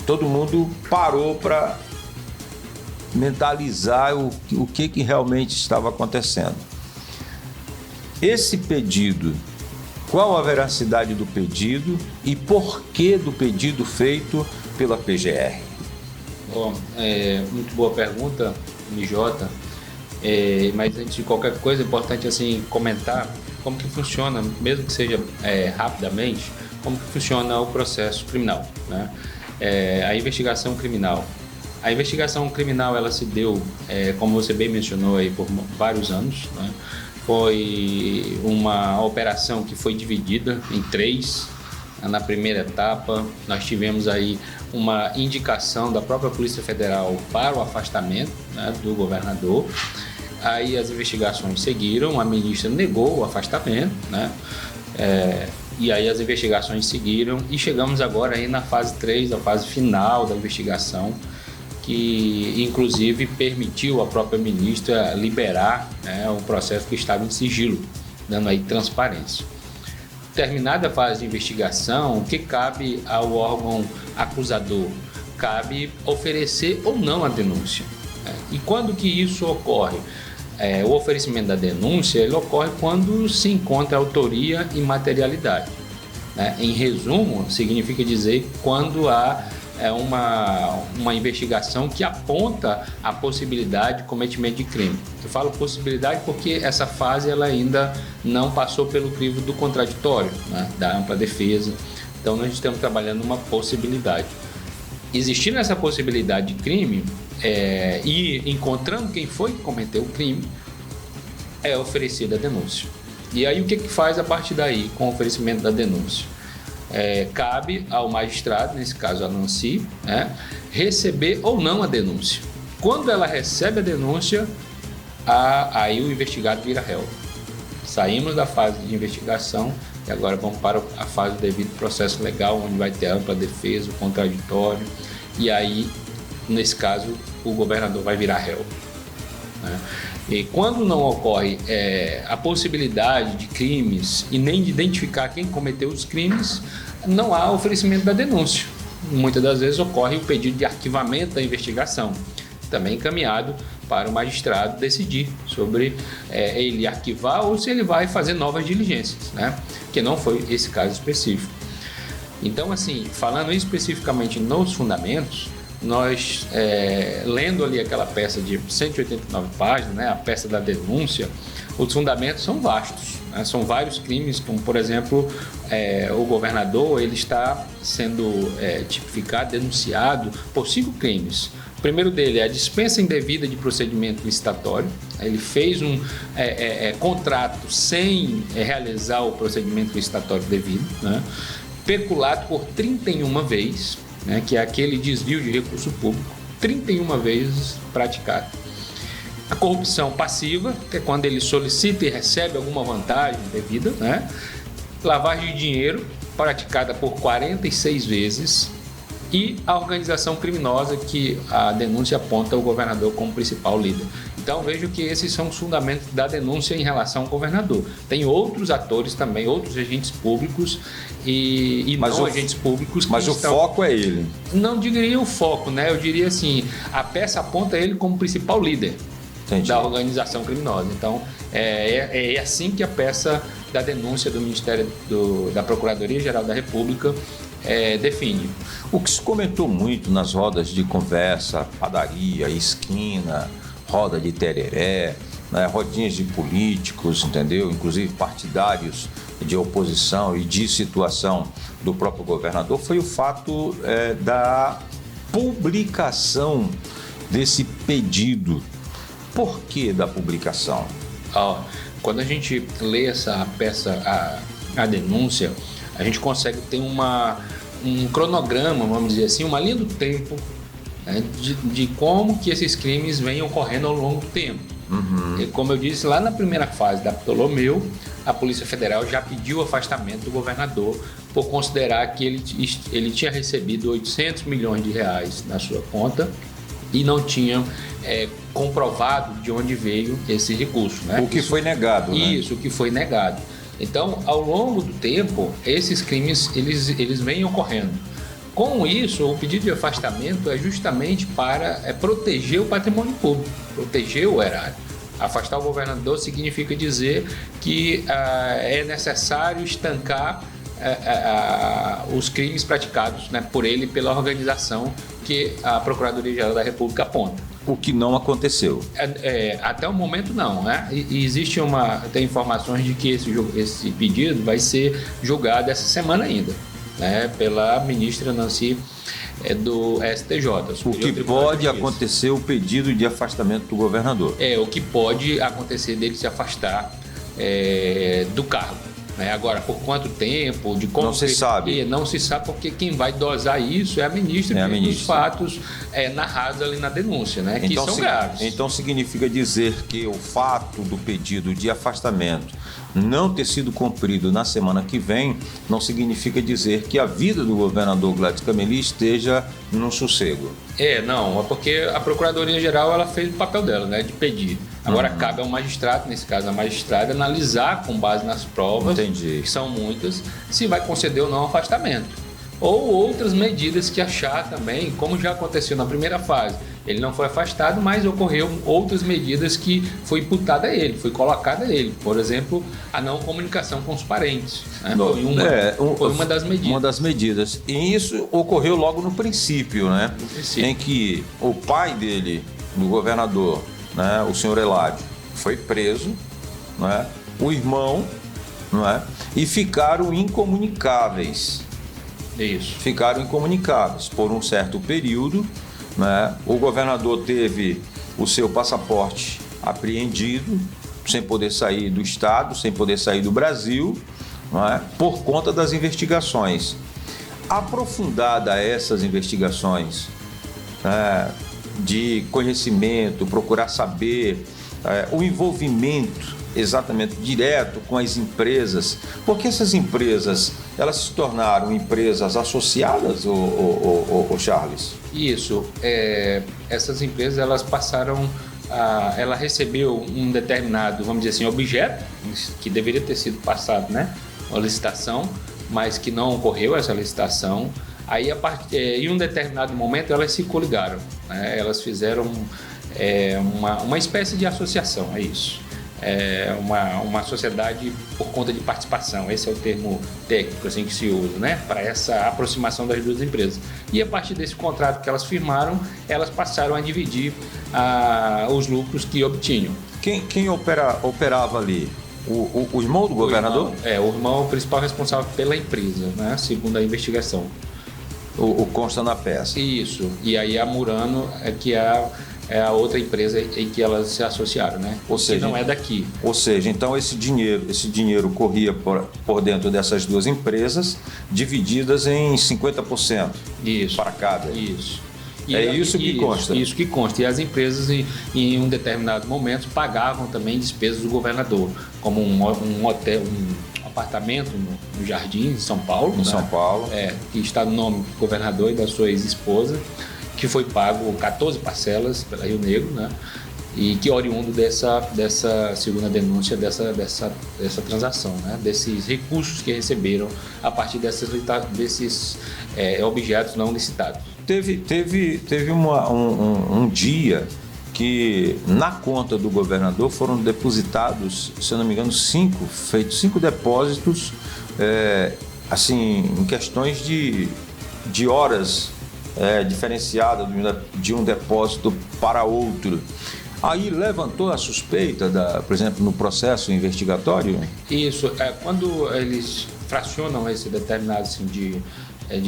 todo mundo parou para mentalizar o que realmente estava acontecendo. Esse pedido, qual a veracidade do pedido e por que do pedido feito pela PGR? Bom, muito boa pergunta, MJ, mas antes de qualquer coisa é importante assim, comentar como que funciona, mesmo que seja rapidamente, como que funciona o processo criminal, né? A investigação criminal. A investigação criminal, ela se deu, como você bem mencionou, aí, por vários anos, né? Foi uma operação que foi dividida em 3. Na primeira etapa, nós tivemos aí uma indicação da própria Polícia Federal para o afastamento, né, do governador. Aí as investigações seguiram, a ministra negou o afastamento, né? E aí as investigações seguiram e chegamos agora aí na fase 3, a fase final da investigação, que inclusive permitiu a própria ministra liberar, né, um processo que estava em sigilo, dando aí transparência. Terminada a fase de investigação, o que cabe ao órgão acusador? Cabe oferecer ou não a denúncia. E quando que isso ocorre? O oferecimento da denúncia ele ocorre quando se encontra autoria e materialidade, né? Em resumo, significa dizer quando há uma investigação que aponta a possibilidade de cometimento de crime. Eu falo possibilidade porque essa fase ela ainda não passou pelo crivo do contraditório, né, da ampla defesa. Então nós estamos trabalhando uma possibilidade. Existindo essa possibilidade de crime e encontrando quem foi que cometeu o crime, é oferecida a denúncia. E aí o que faz a partir daí com o oferecimento da denúncia? Cabe ao magistrado, nesse caso a Nancy, né, receber ou não a denúncia. Quando ela recebe a denúncia, aí o investigado vira réu. Saímos da fase de investigação e agora vamos para a fase do devido processo legal, onde vai ter ampla defesa, o contraditório, e aí, nesse caso, o governador vai virar réu, né? E quando não ocorre a possibilidade de crimes e nem de identificar quem cometeu os crimes, não há oferecimento da denúncia. Muitas das vezes ocorre o pedido de arquivamento da investigação, também encaminhado para o magistrado decidir sobre ele arquivar ou se ele vai fazer novas diligências, né? Que não foi esse caso específico. Então, assim, falando especificamente nos fundamentos, nós, lendo ali aquela peça de 189 páginas, né, a peça da denúncia, os fundamentos são vastos, né? São vários crimes, como por exemplo, o governador ele está sendo tipificado, denunciado por 5 crimes. O primeiro dele é a dispensa indevida de procedimento licitatório. Ele fez um contrato sem realizar o procedimento licitatório devido, né? Peculato por 31 vezes, né, que é aquele desvio de recurso público, 31 vezes praticado. A corrupção passiva, que é quando ele solicita e recebe alguma vantagem devida, né? Lavagem de dinheiro, praticada por 46 vezes, e a organização criminosa, que a denúncia aponta o governador como principal líder. Então vejo que esses são os fundamentos da denúncia em relação ao governador. Tem outros atores também, outros agentes públicos e não agentes públicos. Mas o foco é ele. Não diria o foco, né? Eu diria assim, a peça aponta ele como principal líder. Entendi. Da organização criminosa. Então é assim que a peça da denúncia do Ministério da Procuradoria-Geral da República define. O que se comentou muito nas rodas de conversa, padaria, esquina, roda de tereré, né, rodinhas de políticos, entendeu? Inclusive partidários de oposição e de situação do próprio governador, foi o fato da publicação desse pedido. Por que da publicação? Quando a gente lê essa peça, a denúncia, a gente consegue ter um cronograma, vamos dizer assim, uma linha do tempo, né, de como que esses crimes vêm ocorrendo ao longo do tempo. Uhum. E como eu disse, lá na primeira fase da Ptolomeu, a Polícia Federal já pediu o afastamento do governador por considerar que ele tinha recebido 800 milhões de reais na sua conta e não tinha comprovado de onde veio esse recurso. Né? O que foi negado. Isso, o que foi negado. Então, ao longo do tempo, esses crimes eles vêm ocorrendo. Com isso, o pedido de afastamento é justamente para proteger o patrimônio público, proteger o erário. Afastar o governador significa dizer que é necessário estancar os crimes praticados, né, por ele e pela organização que a Procuradoria-Geral da República aponta. O que não aconteceu. Até o momento não, né? E tem informações de que esse pedido vai ser julgado essa semana ainda, né, pela ministra Nancy do STJ. O que pode acontecer o pedido de afastamento do governador. O que pode acontecer dele se afastar do cargo. Agora, por quanto tempo, de como... Não se sabe. Não se sabe, porque quem vai dosar isso é a ministra, dos fatos narrados ali na denúncia, né? Então, que são graves. Então significa dizer que o fato do pedido de afastamento não ter sido cumprido na semana que vem, não significa dizer que a vida do governador Gladys Cameli esteja num sossego. Não, é porque a Procuradoria-Geral ela fez o papel dela, né, de pedir. Agora cabe ao magistrado, nesse caso a magistrada, analisar com base nas provas, que são muitas, se vai conceder ou não afastamento. Ou outras medidas que achar também, como já aconteceu na primeira fase. Ele não foi afastado, mas ocorreu outras medidas que foi imputada a ele, foi colocada a ele. Por exemplo, a não comunicação com os parentes. Né? Foi uma das medidas. Uma das medidas. E isso ocorreu logo no princípio, né? No princípio. Em que o pai dele, do governador, né, o senhor Eládio, foi preso, né, o irmão, né, e ficaram incomunicáveis. Isso. Ficaram incomunicáveis por um certo período, né? O governador teve o seu passaporte apreendido, sem poder sair do estado, sem poder sair do Brasil, né? Por conta das investigações. Aprofundada essas investigações, de conhecimento, procurar saber o envolvimento exatamente direto com as empresas, porque essas empresas elas se tornaram empresas associadas, o Charles? Isso, essas empresas elas passaram ela recebeu um determinado, vamos dizer assim, objeto que deveria ter sido passado, né, uma licitação, mas que não ocorreu essa licitação. Aí em um determinado momento elas se coligaram, né? Elas fizeram uma espécie de associação, é isso. Uma sociedade por conta de participação, esse é o termo técnico assim, que se usa, né, para essa aproximação das duas empresas. E a partir desse contrato que elas firmaram, elas passaram a dividir os lucros que obtinham. Quem operava ali? O irmão do governador? O irmão é o principal responsável pela empresa, né, segundo a investigação. O consta na peça. Isso, e aí a Murano que é a outra empresa em que elas se associaram, né? Ou seja, que não é daqui. Ou seja, então esse dinheiro corria por dentro dessas duas empresas, divididas em 50%. Isso. Para cada. Isso. Isso que consta. Isso que consta. E as empresas, em um determinado momento, pagavam também despesas do governador, como um hotel, um apartamento no Jardim, em São Paulo. Em São Paulo. Que está no nome do governador e da sua ex-esposa, que foi pago 14 parcelas pela Rio Negro, né? E que oriundo dessa segunda denúncia, dessa transação, né? Desses recursos que receberam a partir desses objetos não licitados. Teve um dia que na conta do governador foram depositados, se eu não me engano, 5 depósitos, assim, em questões de horas diferenciadas de um depósito para outro. Aí levantou a suspeita, por exemplo, no processo investigatório? Isso, quando eles fracionam esse determinado assim, de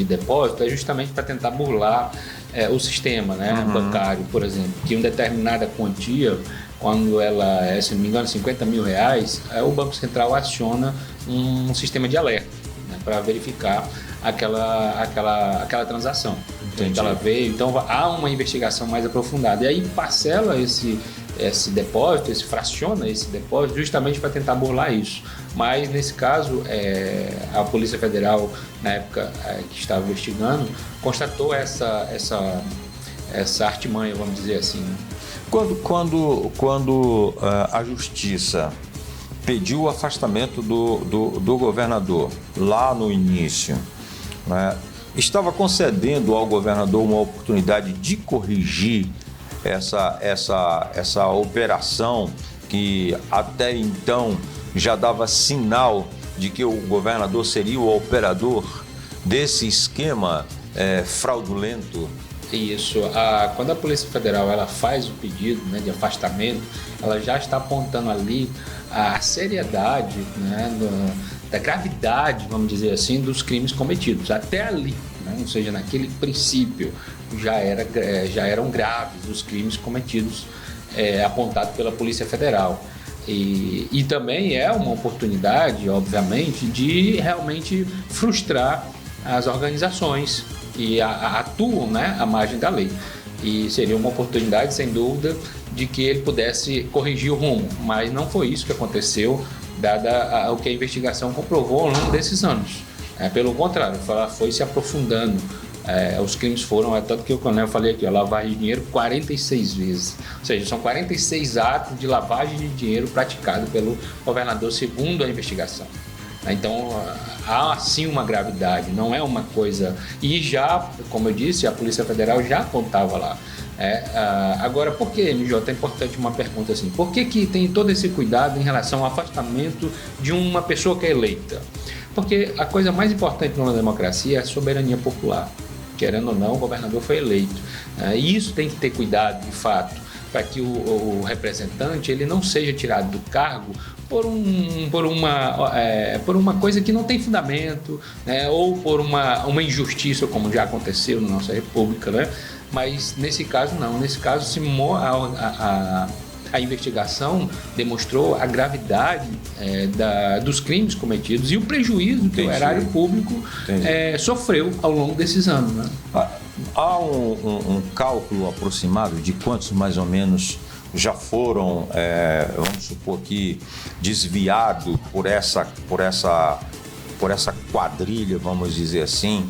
depósito, é justamente para tentar burlar o sistema, né, bancário, por exemplo, que uma determinada quantia, quando ela é, se não me engano, R$50 mil, o Banco Central aciona um sistema de alerta, né, para verificar aquela transação. Então, ela veio, então há uma investigação mais aprofundada. E aí parcela esse depósito, fraciona esse depósito justamente para tentar burlar isso. Mas nesse caso, a Polícia Federal, na época que estava investigando, constatou essa artimanha, vamos dizer assim. Quando a Justiça pediu o afastamento do governador lá no início, né, estava concedendo ao governador uma oportunidade de corrigir essa operação que até então já dava sinal de que o governador seria o operador desse esquema fraudulento? Isso. Quando a Polícia Federal ela faz o pedido, né, de afastamento, ela já está apontando ali a seriedade, né, da gravidade, vamos dizer assim, dos crimes cometidos. Até ali, né, ou seja, naquele princípio, já eram graves os crimes cometidos, apontados pela Polícia Federal. E também é uma oportunidade, obviamente, de realmente frustrar as organizações que atuam, né, à margem da lei. E seria uma oportunidade, sem dúvida, de que ele pudesse corrigir o rumo. Mas não foi isso que aconteceu, dada o que a investigação comprovou ao longo desses anos. Pelo contrário, ela foi se aprofundando. Os crimes foram, tanto que eu falei aqui, lavagem de dinheiro 46 vezes. Ou seja, são 46 atos de lavagem de dinheiro praticado pelo governador, segundo a investigação. Então, há sim uma gravidade, não é uma coisa... E já, como eu disse, a Polícia Federal já apontava lá. Agora, por que, MJ, é importante uma pergunta assim, por que tem todo esse cuidado em relação ao afastamento de uma pessoa que é eleita? Porque a coisa mais importante numa democracia é a soberania popular. Querendo ou não, o governador foi eleito. E isso tem que ter cuidado, de fato, para que o representante ele não seja tirado do cargo por uma coisa que não tem fundamento, né, ou por uma injustiça, como já aconteceu na nossa república, né? Mas nesse caso não, nesse caso a investigação demonstrou a gravidade dos crimes cometidos e o prejuízo que o erário público sofreu ao longo desses anos, né? Há um cálculo aproximado de quantos mais ou menos já foram, vamos supor que, desviados por essa quadrilha, vamos dizer assim,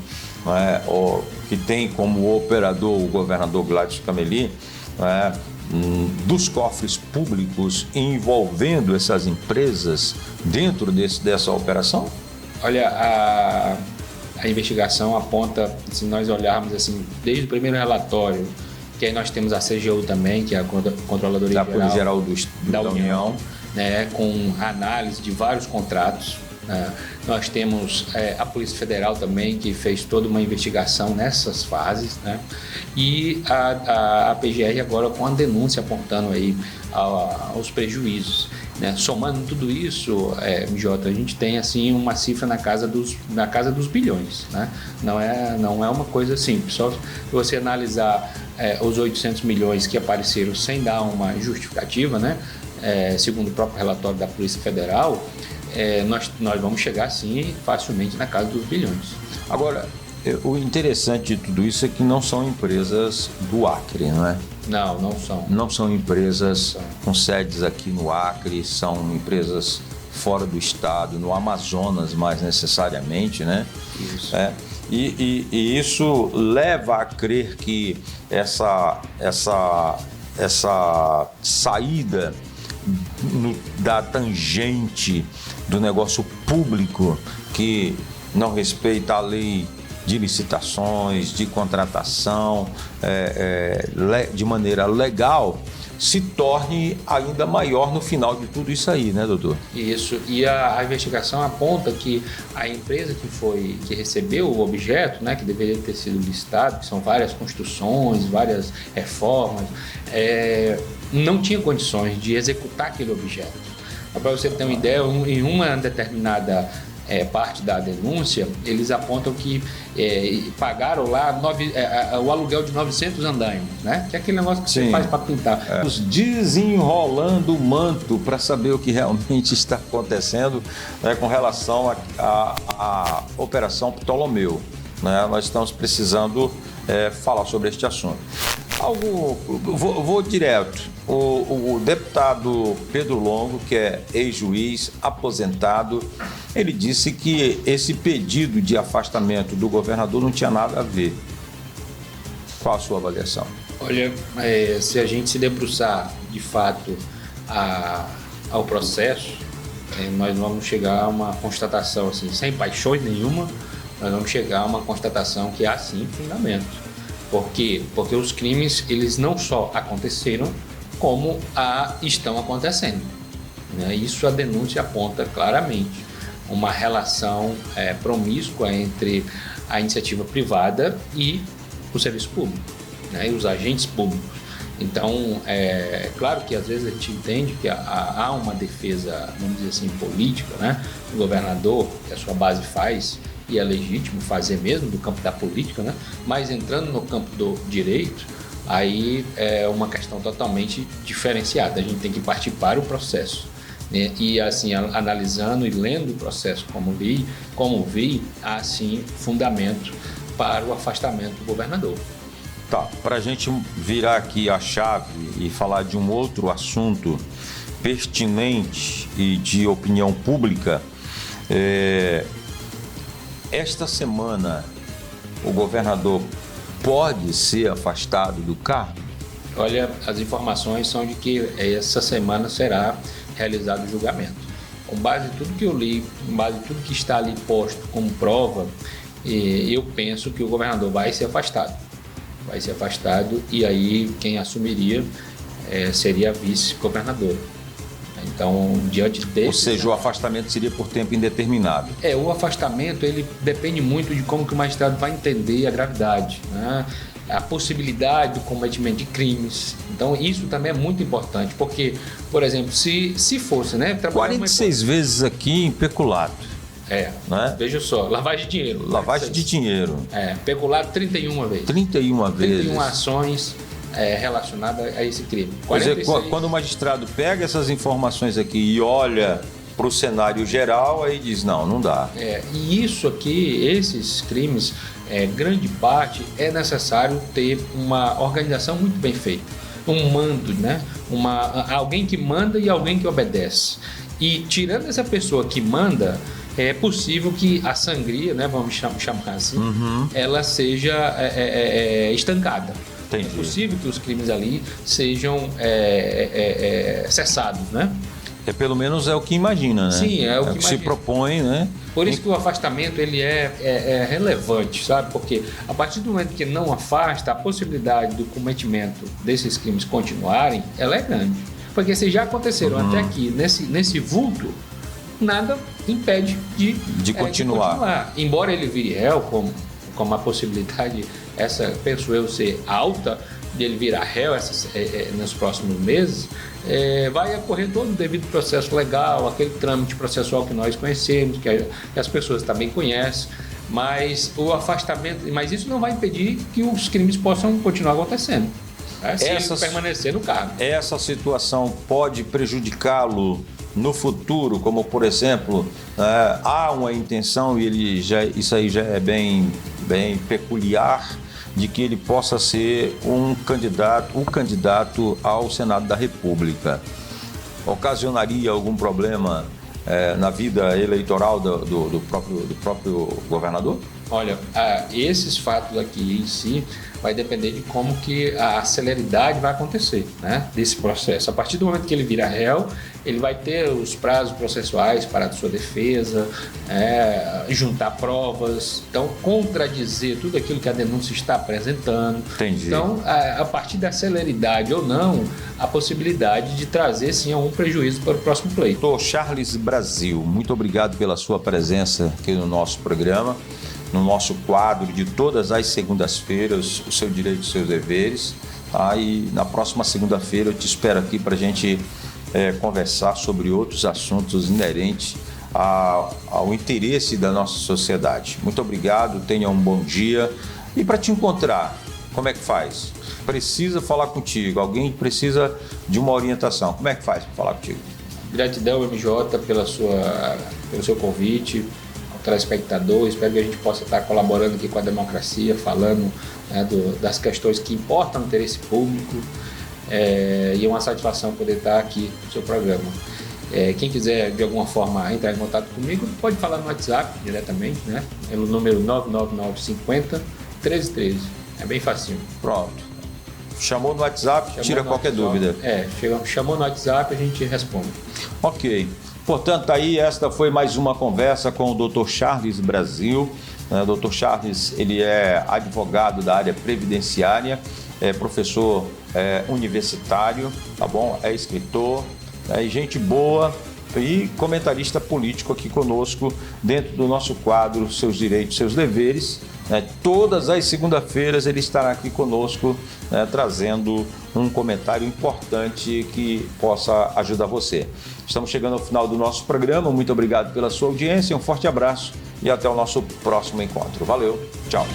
que tem como operador o governador Gladys Cameli, dos cofres públicos envolvendo essas empresas dentro dessa operação? Olha, a investigação aponta, se nós olharmos assim, desde o primeiro relatório, que aí nós temos a CGU também, que é a Controladoria Geral da União, né, com análise de vários contratos. Nós temos a Polícia Federal também, que fez toda uma investigação nessas fases, né? E a PGR agora com a denúncia apontando aí aos prejuízos, né? Somando tudo isso, MJ, a gente tem assim uma cifra na casa dos bilhões, né? Não é uma coisa simples. Só se você analisar os 800 milhões que apareceram sem dar uma justificativa, né? Segundo o próprio relatório da Polícia Federal, nós vamos chegar, sim, facilmente na casa dos bilhões. Agora, O interessante de tudo isso é que não são empresas do Acre, não é? Não são. Não são empresas com sedes aqui no Acre, são empresas fora do estado, no Amazonas mais necessariamente, né? Isso. E isso leva a crer que essa saída da tangente do negócio público que não respeita a lei de licitações, de contratação, de maneira legal, se torne ainda maior no final de tudo isso aí, né, doutor? Isso, e a investigação aponta que a empresa que recebeu o objeto, né, que deveria ter sido licitado, que são várias construções, várias reformas, não tinha condições de executar aquele objeto. Para você ter uma ideia, em uma determinada parte da denúncia, eles apontam que pagaram lá o aluguel de 900 andaimes, né? Que é aquele negócio que você faz para pintar. Desenrolando o manto para saber o que realmente está acontecendo, né, com relação à Operação Ptolomeu, né? Nós estamos precisando falar sobre este assunto. Vou direto. O deputado Pedro Longo, que é ex-juiz, aposentado, ele disse que esse pedido de afastamento do governador não tinha nada a ver. Qual a sua avaliação? Olha, se a gente se debruçar de fato ao processo, nós vamos chegar a uma constatação assim, sem paixões nenhuma, nós vamos chegar a uma constatação que há sim fundamento. Por quê? Porque os crimes, eles não só aconteceram, como estão acontecendo, né? Isso a denúncia aponta claramente. Uma relação promíscua entre a iniciativa privada e o serviço público, né? E os agentes públicos. Então, claro que às vezes a gente entende que há uma defesa, vamos dizer assim, política, né? O governador, que a sua base faz, e é legítimo fazer mesmo do campo da política, né? Mas entrando no campo do direito, aí é uma questão totalmente diferenciada. A gente tem que partir para o processo, né? E assim, analisando e lendo o processo como vi, há sim fundamento para o afastamento do governador. Tá, para a gente virar aqui a chave e falar de um outro assunto pertinente e de opinião pública, esta semana o governador pode ser afastado do cargo? Olha, as informações são de que essa semana será realizado o julgamento. Com base em tudo que eu li, com base em tudo que está ali posto como prova, eu penso que o governador vai ser afastado. Vai ser afastado e aí quem assumiria seria a vice-governadora. Então, diante desse... Ou seja, o afastamento seria por tempo indeterminado. O afastamento, ele depende muito de como que o magistrado vai entender a gravidade, né? A possibilidade do cometimento de crimes. Então, isso também é muito importante, porque, por exemplo, se fosse, né? 46 vezes aqui em peculato. Né? Veja só, lavagem de dinheiro. Lavagem de dinheiro. Peculato 31 vezes. 31 vezes. 31 ações relacionadas a esse crime. 46... Quando o magistrado pega essas informações aqui e olha para o cenário geral, aí diz, não dá. E isso aqui, esses crimes, grande parte é necessário ter uma organização muito bem feita. Um mando, né? Alguém que manda e alguém que obedece. E tirando essa pessoa que manda, é possível que a sangria, né, vamos chamar assim, ela seja estancada. Entendi. É possível que os crimes ali sejam cessados, né? Pelo menos é o que imagina, né? Sim, é o que se propõe, né? Por isso que o afastamento ele é relevante, sabe? Porque a partir do momento que não afasta, a possibilidade do cometimento desses crimes continuarem, ela é grande. Porque se já aconteceram até aqui, nesse vulto, nada impede de continuar. Embora ele vire réu, como a possibilidade, penso eu, ser alta, de ele virar réu nos próximos meses, vai ocorrer todo o devido processo legal, aquele trâmite processual que nós conhecemos, que as pessoas também conhecem, mas o afastamento, mas isso não vai impedir que os crimes possam continuar acontecendo, né, se ele permanecer no cargo. Essa situação pode prejudicá-lo no futuro, como por exemplo, há uma intenção e isso aí já é bem bem peculiar de que ele possa ser o candidato ao Senado da República. Ocasionaria algum problema na vida eleitoral do próprio governador? Olha, esses fatos aqui em si vai depender de como que a celeridade vai acontecer, né, desse processo. A partir do momento que ele vira réu, ele vai ter os prazos processuais para a sua defesa, juntar provas, então contradizer tudo aquilo que a denúncia está apresentando. Entendi. Então, a partir da celeridade ou não, a possibilidade de trazer sim algum prejuízo para o próximo pleito. Doutor Charles Brasil, muito obrigado pela sua presença aqui no nosso programa, no nosso quadro de todas as segundas-feiras, o seu direito e os seus deveres. E na próxima segunda-feira eu te espero aqui para a gente conversar sobre outros assuntos inerentes ao interesse da nossa sociedade. Muito obrigado, tenha um bom dia. E para te encontrar, como é que faz? Precisa falar contigo, alguém precisa de uma orientação. Como é que faz para falar contigo? Gratidão, MJ, pelo seu convite, ao telespectador. Espero que a gente possa estar colaborando aqui com a democracia, falando das questões que importam no interesse público. E é uma satisfação poder estar aqui no seu programa. Quem quiser de alguma forma entrar em contato comigo, pode falar no WhatsApp diretamente, né? Pelo número 99950-1313. É bem facinho. Pronto. Chamou no WhatsApp, tira qualquer dúvida. Chamou no WhatsApp, a gente responde. Ok. Portanto, aí esta foi mais uma conversa com o Dr. Charles Brasil. O Dr. Charles, ele é advogado da área previdenciária, é professor universitário, tá bom? É escritor, gente boa e comentarista político aqui conosco dentro do nosso quadro Seus Direitos, Seus Deveres. Todas as segundas-feiras ele estará aqui conosco, trazendo um comentário importante que possa ajudar você. Estamos chegando ao final do nosso programa. Muito obrigado pela sua audiência, um forte abraço e até o nosso próximo encontro. Valeu, tchau.